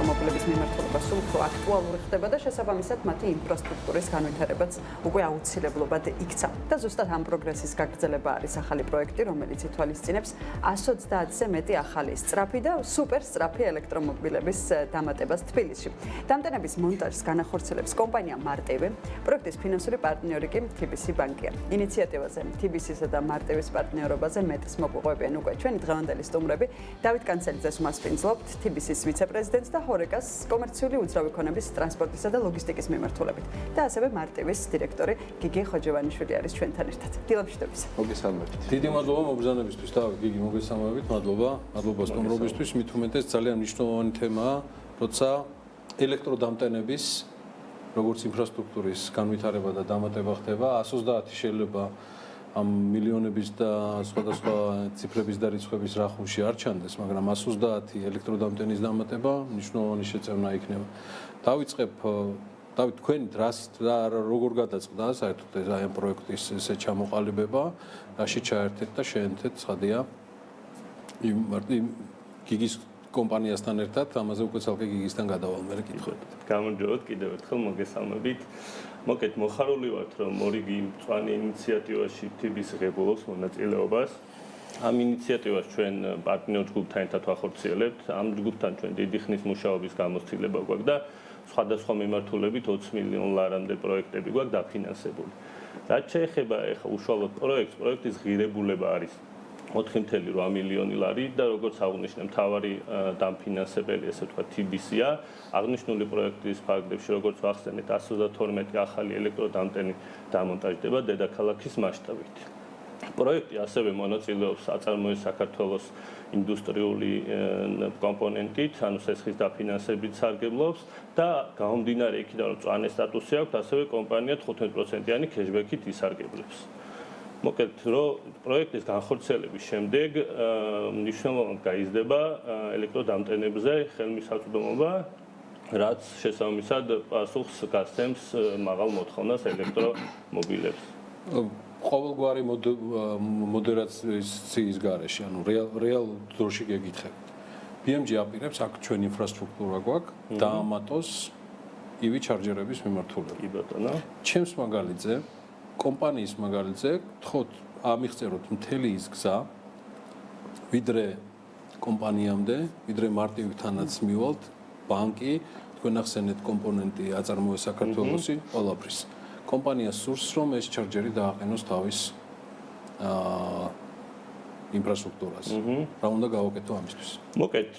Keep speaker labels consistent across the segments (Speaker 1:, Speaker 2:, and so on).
Speaker 1: ელექტრომობილების მიმართულება სულ უფრო აქტუალური ხდება და შესაბამისად მათი ინფრასტრუქტურის განვითარებაც უკვე აუცილებლობად იქცა. და ზუსტად ამ პროგრესის გაგრძელება არის ახალი პროექტი, რომელიც ითვალისწინებს 130-ზე მეტი ახალი სწრაფი და სუპერ სწრაფი ელექტრომობილების დამატებას თბილისში. დამტენების მონტაჟს განახორციელებს კომპანია მარტივი, პროექტის ფინანსური პარტნიორი კი TBC ბანკია. ინიციატივაზე TBC-სა და მარტივის პარტნიორობაზე მეტს მოგყვებიან უკვე ჩვენი დღევანდელი სტუმრები. დავით კანცელიძეს უმასპინძლობთ, TBC-ის ვიცე-პრეზიდენტს და ჰორეკას კომერციული უძრავი ქონების ტრანსპორტისა და ლოგისტიკის მიმართულებით. და ასევე მარტივის დირექტორი გიგი ხოჯევანიშვილი არის ჩვენთან ერთად. დილამშვიდობის.
Speaker 2: მოგესალმებით.
Speaker 3: დიდი მადლობა მოგზაურობისთვის და გიგი მოგესალმებით. მადლობა სტუმრობისთვის. მით უმეტეს ძალიან მნიშვნელოვანი თემაა, როცა ელექტროდამტენების როგორც ინფრასტრუქტურის განვითარება და დამატება ხდება, 130 შეიძლება ამ მილიონების და სხვადასხვა ციფრების და რიცხვების რახულში არ ჩანდეს, მაგრამ 130 ელექტროდამტენის დამატება მნიშვნელოვანი შეწევნა იქნება. დავიწყებ დავით თქვენი როგორ გადაწყდა საერთოდ ეს ამ პროექტის ესე ჩამოყალიბება, რაში ჩაერთეთ და შეერთეთ ცხადია იმ გიგის კომპანიასთან ერთად, ამაზე უკვე ცალკე გიგისთან გადავალ მე კითხოთ.
Speaker 4: გამარჯობათ კიდევ ერთხელ მოგესალმებით. მოკეთ მოხარული ვართ, რომ ორიგი მწვანე ინიციატივაში TBC ღებულობს მონაწილეობას. ამ ინიციატივას ჩვენ პარტნიორ ჯგუფთან ერთად ვახორციელებთ. ამ ჯგუფთან ჩვენ დიდი ხნის მუშაობის გამოცდილება გვაქვს და სხვადასხვა მიმართულებით 20 მილიონ ლარამდე პროექტები გვაქვს დაფინანსებული. რაც შეეხება ახლა უშუალოდ პროექტის ღირებულება არის 4.8 მილიონი ლარი და როგორც აღნიშნე მთავარი დამფინანსებელი ესე ვთქვათ TBC-ა. აღნიშნული პროექტის ფარგლებში როგორც ვახსენეთ 132 ახალი ელექტროდამტენი დამონტაჟდება დედაქალაქის მასშტაბით. პროექტი ასევე მონაწილეობს აწარმოების საქართველოს ინდუსტრიული კომპონენტით, ანუ სესხის დაფინანსებით სარგებლობს და გამომდინარე იქიდან რომ მწვანე სტატუსი აქვს, ასევე კომპანია 15%-იანი cashback-ით ისარგებლებს. მოკეთ რომ პროექტის განხორციელების შემდეგ მნიშვნელოვნად გაიზრდება ელექტროდამტენებზე ხელმისაწვდომობა, რაც შესაბამისად პასუხს გასცემს მაღალ მოთხოვნას ელექტრომობილებს.
Speaker 3: ყოველგვარი მოდერაციის გარეშე, ანუ რეალ დროში გეკითხებით. BMG აპირებს აქ ჩვენ ინფრასტრუქტურა გვაქვს, დაამატოს EV ჩარჯერების მიმართულებით.
Speaker 4: კი ბატონო.
Speaker 3: ჩემს მაგალითზე კომპანიის მაგალითზე გთხოვთ ამიღწეროთ მთელი ის გზა ვიდრე კომპანიამდე, ვიდრე მარტივთანაც მივალთ, ბანკი, თქვენ ახსენეთ კომპონენტი აწარმოებს საქართველოსი, ყველაფრის. კომპანიას სურს რომ ეს ჩარჯერი დააყენოს თავის ინფრასტრუქტურას. რა უნდა გავაკეთო ამისთვის?
Speaker 4: მოკეთ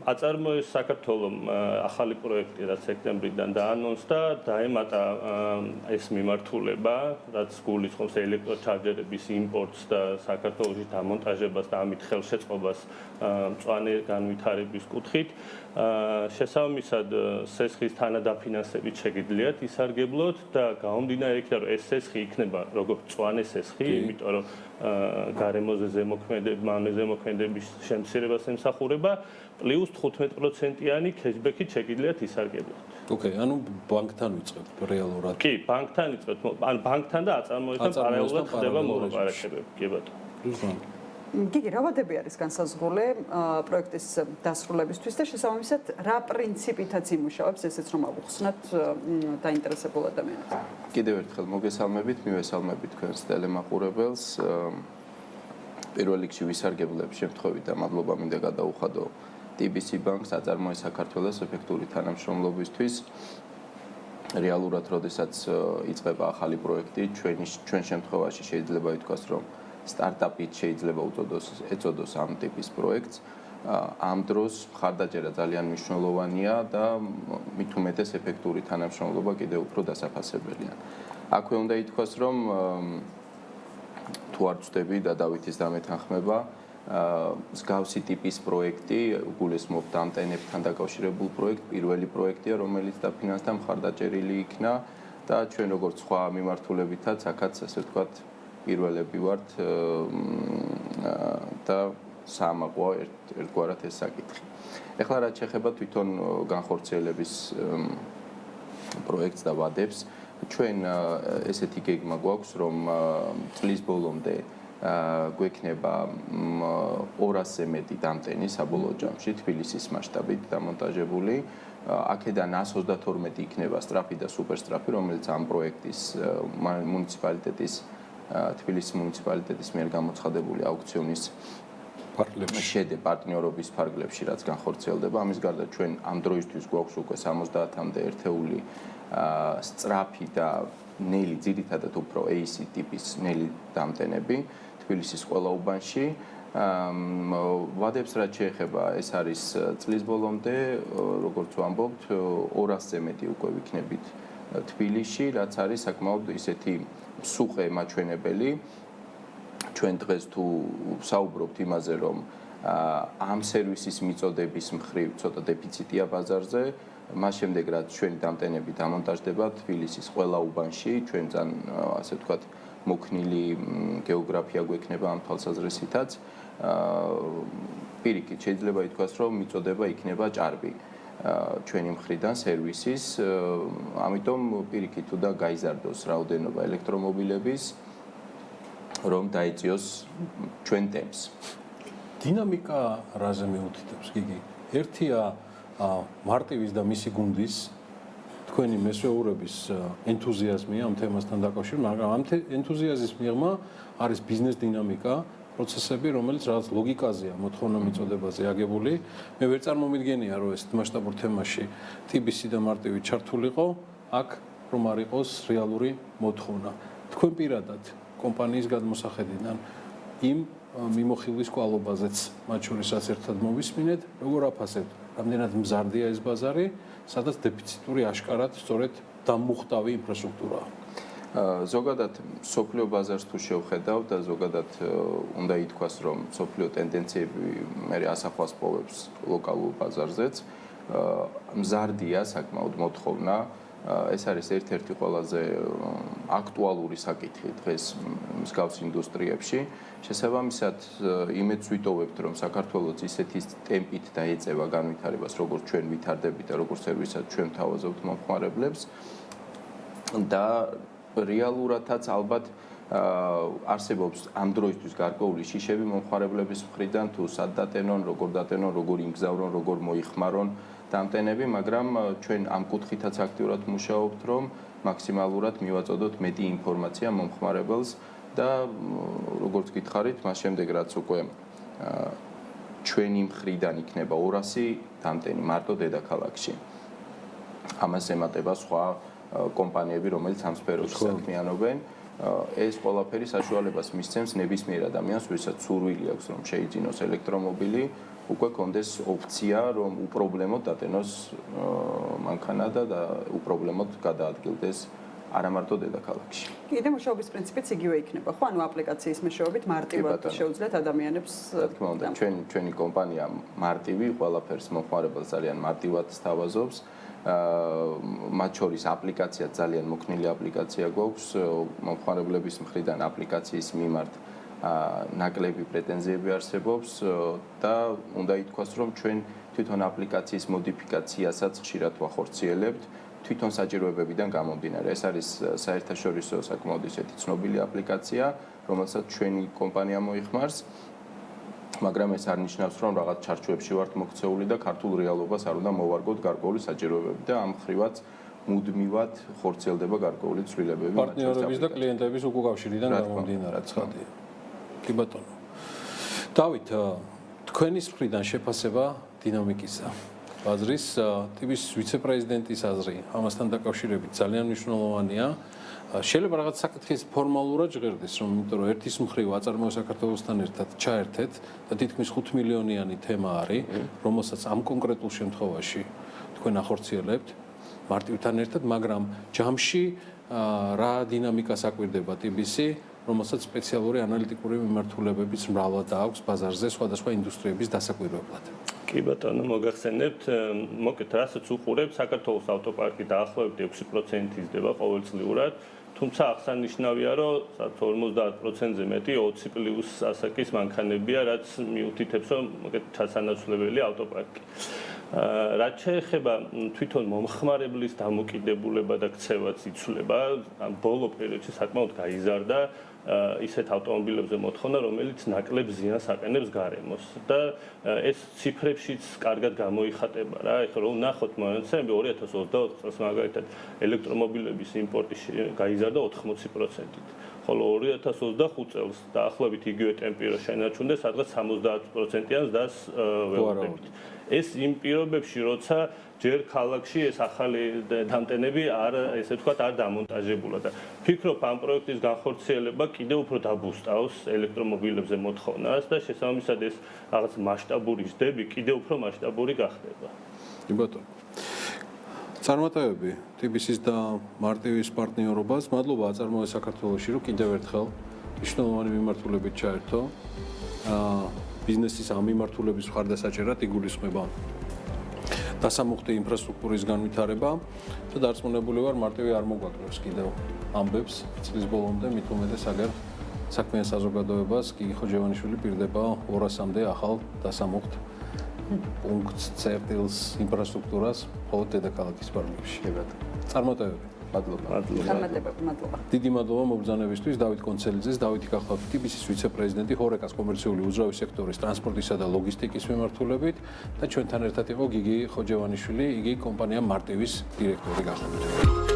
Speaker 4: აწარმოებს საქართველოს ახალი პროექტი რაც სექტემბრიდან დაანონსდა, დაემატა ეს მიმართულება, რაც გულისხმობს ელექტროჩარჯერების იმპორტს და საქართველოში დამონტაჟებას და ამით ხელშეწყობას მწვანე განვითარების კუთხით. შესაბამისად სესხის თანადაფინანსებით შეგიძლიათ ისარგებლოთ და გამომდინარე იქიდან რომ ეს სესხი იქნება როგორც მწვანე სესხი, იმიტომ რომ გარემოზე ზემოქმედების შემცირებას ემსახურება, პლუს 15%-იანი cashback-ით შეგიძლიათ ისარგებლოთ.
Speaker 3: ოკეი, ანუ ბანკთან ვიწყებთ რეალურად.
Speaker 4: კი, ბანკთან ვიწყებთ, ან ბანკთან და აწარმოებთან პარალელურად ხდება მოლაპარაკებები, კი ბატონო.
Speaker 1: გიგი, რა ვადები არის განსაზღვრული პროექტის დასრულებისთვის და შესაბამისად რა პრინციპითაც იმუშავებს, ესეც რომ ავუხსნათ დაინტერესებულ ადამიანებს.
Speaker 2: კიდევ ერთხელ მოგესალმებით, მივესალმებით თქვენს ტელემაყურებელს. პირველ რიგში ვისარგებლებ შემთხვევით და მადლობა მინდა გადაუხადო TBC ბანკს აწარმოებს საქართველოს ეფექტური თანამშრომლობისთვის. რეალურად, როდესაც იწყება ახალი პროექტი, ჩვენ შემთხვევაში შეიძლება ითქვას, რომ სტარტაპით შეიძლება ეწოდოს ამ ტიპის პროექტს. ამ დროს მხარდაჭერა ძალიან მნიშვნელოვანია და მით უმეტეს ეფექტური თანამშრომლობა კიდევ უფრო დასაფასებელია. აქვე უნდა ითქვას, რომ თუ არ ვწდები და დავითის დამეთანხმება, მსგავსი ტიპის პროექტი, გულისხმობ დამტენებთან დაკავშირებულ პროექტი, პირველი პროექტია, რომელიც დაფინანსდა მხარდაჭერილი იქნა და ჩვენ როგორც სხვა მიმართულებითაც აქაც ასე ვთქვათ პირველები ვართ და საამაყოა ერთგვარად ეს საკითხი. ეხლა რაც შეეხება თვითონ განხორციელების პროექტს და ვადებს, ჩვენ ესეთი გეგმა გვაქვს, რომ წლის ბოლომდე გვექნება 200-ზე მეტი დამტენი საბოლოო ჯამში თბილისის მასშტაბით დამონტაჟებული. აქედან 132 იქნება სწრაფი და სუპერსტრაფი, რომელიც ამ პროექტის მუნიციპალიტეტის თბილისის მუნიციპალიტეტის მიერ გამოცხადებული აუქციონის შედეგი პარტნიორობის ფარგლებში რაც განხორციელდება. ამის გარდა ჩვენ ამ დროისთვის გვაქვს უკვე 70-მდე ერთეული სწრაფი და ნელი ძირითადად უფრო AC ტიპის ნელი დამტენები თბილისის ყველა უბანში. ვადებს რაც შეეხება, ეს არის წლის ბოლომდე, როგორც ვამბობთ, 200-ზე მეტი უკვე ვიქნებით თბილისში, რაც არის საკმაოდ ისეთი მსუყე მაჩვენებელი. ჩვენ დღეს თუ საუბრობთ იმაზე, რომ ამ სერვისის მიწოდების მხრივ ცოტა დეფიციტია ბაზარზე, მას შემდეგ რაც ჩვენი დამტენები დამონტაჟდება თბილისის ყველა უბანში, ჩვენ ძალიან ასე ვთქვათ მოქნილი გეოგრაფია გვექნება ამ თვალსაზრისითაც. პირიქით შეიძლება ითქვას, რომ მიწოდება იქნება ჭარბი ჩვენი მხრიდან სერვისის, ამიტომ პირიქით თუ და გაიზარდოს რაოდენობა ელექტრომობილების, რომ დაეწიოს ჩვენ ტემპს.
Speaker 3: დინამიკა რაზე მიუთითებს, გიგი? ერთია მარტივის და მისი გუნდის თქვენი მესვეურების ენთუზიაზმი ამ თემასთან დაკავშირებით, მაგრამ ამ ენთუზიაზმის მიღმა არის ბიზნეს დინამიკა, პროცესები, რომელიც რაღაც ლოგიკაზეა მოთხოვნა მიწოდებაზე აგებული. მე ვერ წარმომიდგენია, რომ ეს მასშტაბურ თემაში TBC და მარტივი ჩართულიყო, აქ რომ არ იყოს რეალური მოთხოვნა. თქვენ პირადად კომპანიის გადმოსახედიდან იმ მიმოხილვის კვალობაზეც მათ შორისაც ერთად მოვისმინეთ, როგორ აფასებთ, რამდენად მზარდია ეს ბაზარი, სადაც დეფიციტური აშკარად სწორედ დამუხტავი ინფრასტრუქტურაა.
Speaker 2: ზოგადად სოფლიო ბაზარს თუ შევხედავ და ზოგადად უნდა ითქვას, რომ სოფლიო ტენდენციები მე ასახავს პოვებს ლოკალურ ბაზარზეც, მზარდია საკმაოდ მოთხოვნა. ეს არის ერთ-ერთი ყველაზე აქტუალური საკითხი დღეს მსგავს ინდუსტრიებში. შესაბამისად, იმედს ვიტოვებთ, რომ საქართველოს ისეთი ტემპით დაეწევა განვითარებას, როგორც ჩვენ ვითარდებით და როგორც სერვისაც ჩვენ თავაზობთ მომხმარებლებს და რეალურადაც ალბათ არსებობს ამ დროისთვის გარკვეული შიშები მომხმარებლების მხრიდან, თუ სად დატენონ, როგორ დატენონ, როგორ იმგზავრონ, როგორ მოიხმარონ დამტენები, მაგრამ ჩვენ ამ კუთხითაც აქტიურად მუშაობთ, რომ მაქსიმალურად მივაწოდოთ მეტი ინფორმაცია მომხმარებელს და როგორც გითხარით, მას შემდეგ რაც უკვე ჩვენი მხრიდან იქნება 200 დამტენი მარტო დედაქალაქში. ამას ემატება სხვა კომპანიები, რომელიც ამ სფეროში საქმიანობენ. ეს ყველაფერი საშუალებას მისცემს ნებისმიერ ადამიანს, ვისაც სურვილი აქვს, რომ შეიძინოს ელექტრომობილი, უკვე კონდეს ოფცია, რომ უპრობლემოდ დატენოს მანქანა და უპრობლემოდ გადაადგილდეს არა მარტო დედაქალაქში.
Speaker 1: კიდე მუშაობის პრინციპიც იგივე იქნება, ხო? ანუ აპლიკაციის მეშვეობით მარტივად შეუძლიათ ადამიანებს.
Speaker 2: რა თქმა უნდა, ჩვენი კომპანია მარტივი, ყველაფერს მომხმარებელს ძალიან მარტივად სთავაზობს. მათ შორის აპლიკაცია ძალიან მოქნილი აპლიკაცია გვაქვს, მომხმარებლების მხრიდან აპლიკაციის მიმართ ნაკლები პრეტენზიები არსებობს და უნდა ითქვას, რომ ჩვენ თვითონ აპლიკაციის მოდიფიკაციასაც ხშირად ვახორციელებთ, თვითონ საჭიროებებიდან გამომდინარე. ეს არის საერთაშორისო საკმაოდ ისეთი ცნობილი აპლიკაცია, რომელსაც ჩვენი კომპანია მოიხმარს. მაგრამ ეს არ ნიშნავს, რომ რაღაც ჩარჩოებში ვართ მოქცეული და ქართულ რეალობას არ უნდა მოვარგოთ გარკვეული საჭიროებები და ამ ხრივაც მუდმივად ხორციელდება გარკვეული ცვლილებები.
Speaker 3: პარტნიორების და კლიენტების უკავშირიდან გამომდინარე ცხადია. კი ბატონო. დავით, თქვენის მხრიდან შეფასება დინამიკისა. ბაზრის ტიპის ვიცე-პრეზიდენტის აზრი ამასთან დაკავშირებით ძალიან მნიშვნელოვანია. შეიძლება რაღაც საკითხის ფორმალურად ჟღერდეს, რომ იმიტომ რომ ერთის მხრივ აწარმოო საქართველოსთან ერთად ჩაერთეთ და თითქმის 5 მილიონიანი თემა არის, რომელსაც ამ კონკრეტულ შემთხვევაში თქვენ ახორციელებთ მარტივთან ერთად, მაგრამ ჯამში რა დინამიკას აკვირდება TBC, რომელსაც სპეციალური ანალიტიკური მიმართულებებიც მრავლად აქვს ბაზარზე სხვადასხვა ინდუსტრიების დასაკვირვებლად.
Speaker 4: კი ბატონო, მოგახსენებთ, მოკეთ რასაც უყურებს, საქართველოს ავტოპარკი დაახლოებით 6% იზრდება ყოველწლიურად. თუმცა აღსანიშნავია, რომ 50%-ზე მეტი 20+ ასაკის მანქანებია, რაც მიუთითებს, რომ მოკეთ ჩასანაცვლებელი ავტოპარკი. რაც შეეხება თვითონ მომხმარებლის დამოკიდებულება და ქცევაც იცვლება, ამ ბოლო პერიოდში საკმაოდ გაიზარდა ისეთ ავტომობილებზე მოთხოვნა, რომელიც ნაკლებ ზიანს აყენებს გარემოს და ეს ციფრებშიც კარგად გამოიხატება რა. ეხლა რომ ნახოთ მონაცემები 2024 წელს მაგალითად ელექტრომობილების იმპორტი გაიზარდა 80%-ით. ხოლო 2025 წელს დაახლოებით იგივე ტემპი რო შენარჩუნდეს, სადღაც 70%-იან ზრდას ველოდებით. ეს იმ პირობებში, როცა ჯერ ქალაქში ეს ახალი დამტენები ესე ვთქვათ, არ დამონტაჟებულა და ფიქრობ ამ პროექტის განხორციელება კიდევ უფრო დაბუსტავს ელექტრომობილებზე მოთხოვნას და შესაბამისად ეს რაღაც მასშტაბური ჯდები კიდევ უფრო მასშტაბური გახდება.
Speaker 3: კი ბატონო. წარმატებები TBC-ის და მარტივის პარტნიორობას. მადლობა აწარმოეს საქართველოში, რომ კიდევ ერთხელ მნიშვნელოვანი მიმართულებით ჩაერთო. ბიზნესის ამ მიმართულების მხარდასაჭერად იგულისხმება დასამუხტი ინფრასტრუქტურის განვითარება და დარწმუნებული ვარ, მარტივი არ მოგვაკრებს კიდევ ამბებს წლის ბოლომდე, მით უმეტეს აგერ საქმიან საზოგადოებას გიგი ხოჯევანიშვილი პირდება 200-მდე ახალ დასამუხტ პუნქტს, წერტილს, ინფრასტრუქტურას მხოლოდ დედაქალაქის ფარგლებში. წარმატებები. მადლობა.
Speaker 1: მადლობა.
Speaker 3: დიდი მადლობა მობრძანებისთვის დავით კონცელიძეს, დავითი გახლავთ TBC-ის ვიცე-პრეზიდენტი ჰორეკას კომერციული უძრავი სექტორის ტრანსპორტისა და ლოგისტიკის მიმართულებით და ჩვენთან ერთად იყო გიგი ხოჯევანიშვილი, იგი კომპანია მარტივის დირექტორი გახლავთ.